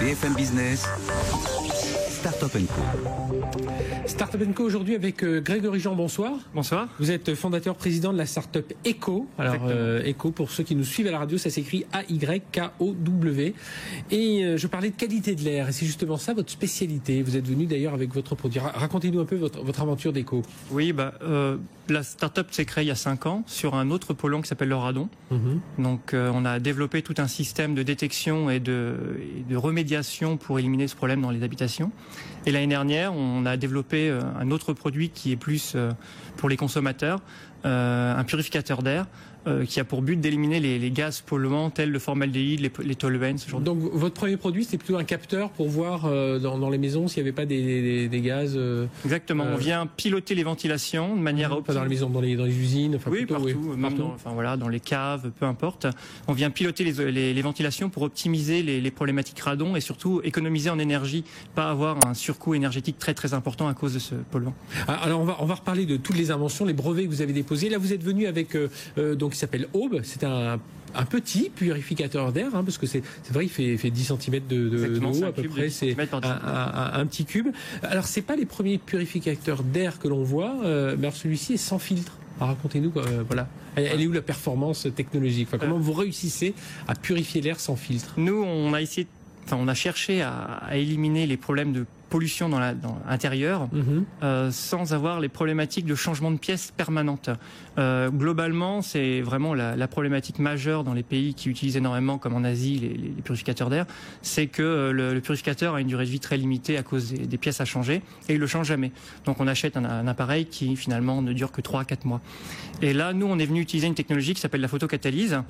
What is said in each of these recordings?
BFM Business, Startup & Co. Startup & Co aujourd'hui avec Grégory Jean, bonsoir. Bonsoir. Vous êtes fondateur président de la startup Eco. Alors Eco, pour ceux qui nous suivent à la radio, ça s'écrit A-Y-K-O-W. Et je parlais de qualité de l'air et c'est justement ça votre spécialité. Vous êtes venu d'ailleurs avec votre produit. Racontez-nous un peu votre aventure d'Eco. Oui, la startup s'est créée il y a 5 ans sur un autre polluant qui s'appelle le radon. Donc on a développé tout un système de détection et de remédiation pour éliminer ce problème dans les habitations. Et l'année dernière, on a développé un autre produit qui est plus pour les consommateurs, un purificateur d'air qui a pour but d'éliminer les gaz polluants tels le formaldéhyde, les toluènes, ce genre. Donc votre premier produit, c'est plutôt un capteur pour voir dans les maisons s'il n'y avait pas des gaz. Exactement. On vient piloter les ventilations de manière à pas dans les maisons, dans les usines. Enfin, oui, plutôt, partout. Même dans les caves, peu importe. On vient piloter les ventilations pour optimiser les problématiques radon et surtout économiser en énergie, pas avoir un surcoût énergétique très très important à cause de ce polluant. Alors on va reparler de toutes les inventions, les brevets que vous avez déposés. Là, vous êtes venu avec qui s'appelle Aube. C'est un petit purificateur d'air, parce que c'est vrai, il fait 10 cm de haut à peu près. C'est un petit cube. Alors, c'est pas les premiers purificateurs d'air que l'on voit, mais alors celui-ci est sans filtre. Racontez-nous, voilà. Elle est où la performance technologique? Comment vous réussissez à purifier l'air sans filtre? Nous, on a cherché à éliminer les problèmes de pollution dans l'intérieur sans avoir les problématiques de changement de pièces permanentes. Globalement, c'est vraiment la problématique majeure dans les pays qui utilisent énormément, comme en Asie, les purificateurs d'air, c'est que le purificateur a une durée de vie très limitée à cause des pièces à changer et il le change jamais. Donc on achète un appareil qui finalement ne dure que 3 à 4 mois. Et là, nous, on est venu utiliser une technologie qui s'appelle la photocatalyse,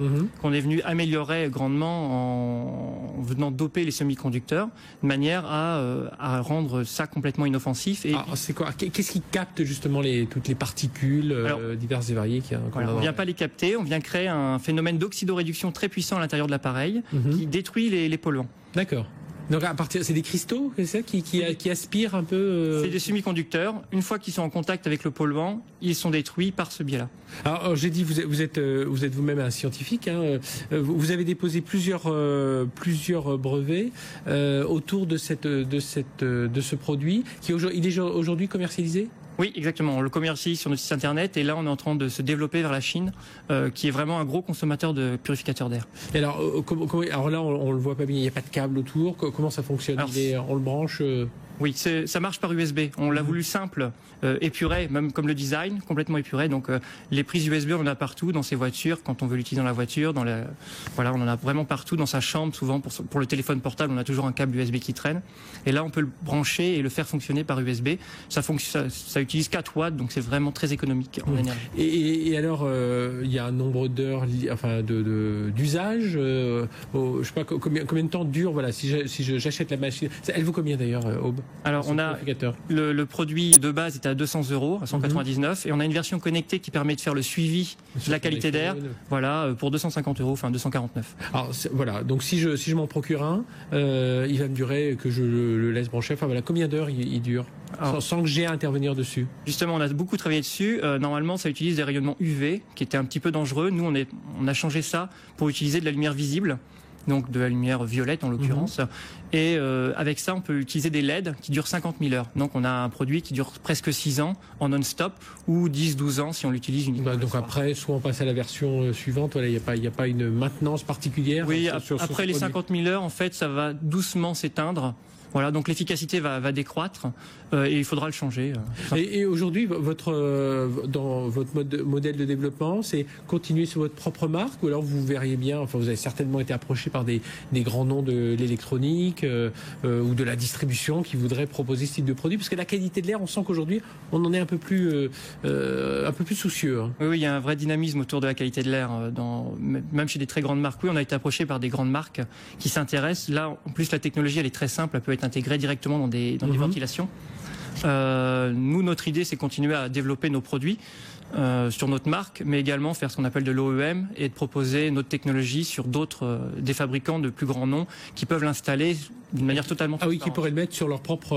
qu'on est venu améliorer grandement en venant doper les semi-conducteurs de manière à rendre ça complètement inoffensif. Et c'est quoi? Qu'est-ce qui capte justement toutes les particules diverses et variées on ne vient pas les capter, on vient créer un phénomène d'oxydoréduction très puissant à l'intérieur de l'appareil qui détruit les polluants. D'accord. Donc c'est des cristaux, c'est ça, qui aspirent un peu. C'est des semi-conducteurs. Une fois qu'ils sont en contact avec le polluant, ils sont détruits par ce biais-là. Alors j'ai dit, vous êtes vous-même un scientifique. Vous avez déposé plusieurs brevets autour de ce produit il est aujourd'hui commercialisé. Oui, exactement. On le commercialise sur notre site internet et là, on est en train de se développer vers la Chine, qui est vraiment un gros consommateur de purificateurs d'air. Et alors, alors là, on le voit pas bien. Il n'y a pas de câble autour. Comment ça fonctionne? On le branche. Oui, ça marche par USB. On l'a voulu simple, épuré, même comme le design, complètement épuré. Donc les prises USB, on en a partout dans ses voitures, quand on veut l'utiliser dans la voiture, on en a vraiment partout dans sa chambre. Souvent pour le téléphone portable, on a toujours un câble USB qui traîne. Et là, on peut le brancher et le faire fonctionner par USB. Ça utilise 4 watts, donc c'est vraiment très économique en énergie. Et alors, il y a un nombre d'heures, d'usage. Je sais pas combien de temps dure. Voilà, si j'achète la machine, elle vaut combien d'ailleurs, Aube? Alors on a le produit de base est à 200 €, à 199, et on a une version connectée qui permet de faire le suivi de la qualité d'air, pour 250 €, enfin 249. Alors voilà, donc si je m'en procure un, il va me durer que je le laisse brancher. Enfin voilà, combien d'heures il dure sans que j'ai à intervenir dessus? Justement, on a beaucoup travaillé dessus. Normalement, ça utilise des rayonnements UV qui étaient un petit peu dangereux. Nous, on a changé ça pour utiliser de la lumière visible. Donc de la lumière violette en l'occurrence. Et avec ça, on peut utiliser des LED qui durent 50 000 heures. Donc on a un produit qui dure presque 6 ans en non-stop ou 10-12 ans si on l'utilise uniquement. Donc après, soit on passe à la version suivante, il n'y a pas une maintenance particulière. Oui, après les 50 000 heures, en fait, ça va doucement s'éteindre. Voilà, donc l'efficacité va décroître et il faudra le changer. Et aujourd'hui, dans votre modèle de développement, c'est continuer sur votre propre marque, ou alors vous verriez bien, vous avez certainement été approché par des grands noms de l'électronique ou de la distribution qui voudraient proposer ce type de produit, parce que la qualité de l'air, on sent qu'aujourd'hui, on en est un peu plus soucieux. Oui, il y a un vrai dynamisme autour de la qualité de l'air, même chez des très grandes marques. Oui, on a été approché par des grandes marques qui s'intéressent. Là, en plus, la technologie, elle est très simple, elle peut être intégrée directement dans des ventilations. Nous, notre idée, c'est continuer à développer nos produits. sur notre marque, mais également faire ce qu'on appelle de l'OEM et de proposer notre technologie sur d'autres des fabricants de plus grands noms qui peuvent l'installer d'une manière totalement transparente. Ah oui, qui pourraient le mettre sur leur propre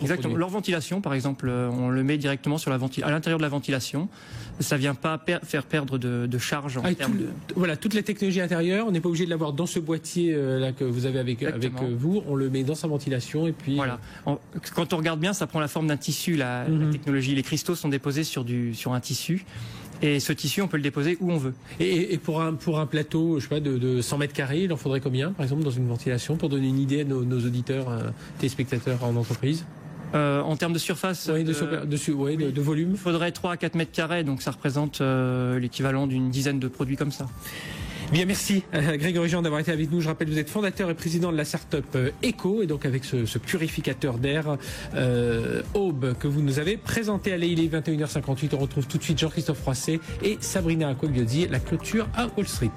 Exactement. produit. Leur ventilation, par exemple, on le met directement sur à l'intérieur de la ventilation. Ça vient pas faire perdre de charge en termes de... Voilà, toutes les technologies intérieures, on n'est pas obligé de l'avoir dans ce boîtier là que vous avez avec vous. On le met dans sa ventilation et puis... Voilà. Quand on regarde bien, ça prend la forme d'un tissu, la technologie. Les cristaux sont déposés sur un tissu. Et ce tissu, on peut le déposer où on veut. Et pour un plateau, je sais pas, de 100 mètres carrés, il en faudrait combien, par exemple, dans une ventilation, pour donner une idée à nos auditeurs, téléspectateurs en entreprise? En termes de surface, de volume, il faudrait 3 à 4 mètres carrés, donc ça représente l'équivalent d'une dizaine de produits comme ça. Bien, merci Grégory Jean d'avoir été avec nous. Je rappelle, vous êtes fondateur et président de la start-up Eco, et donc avec ce purificateur d'air Aube que vous nous avez présenté. Allez, il est 21h58. On retrouve tout de suite Jean-Christophe Froissart et Sabrina Aquagliozzi, la clôture à Wall Street.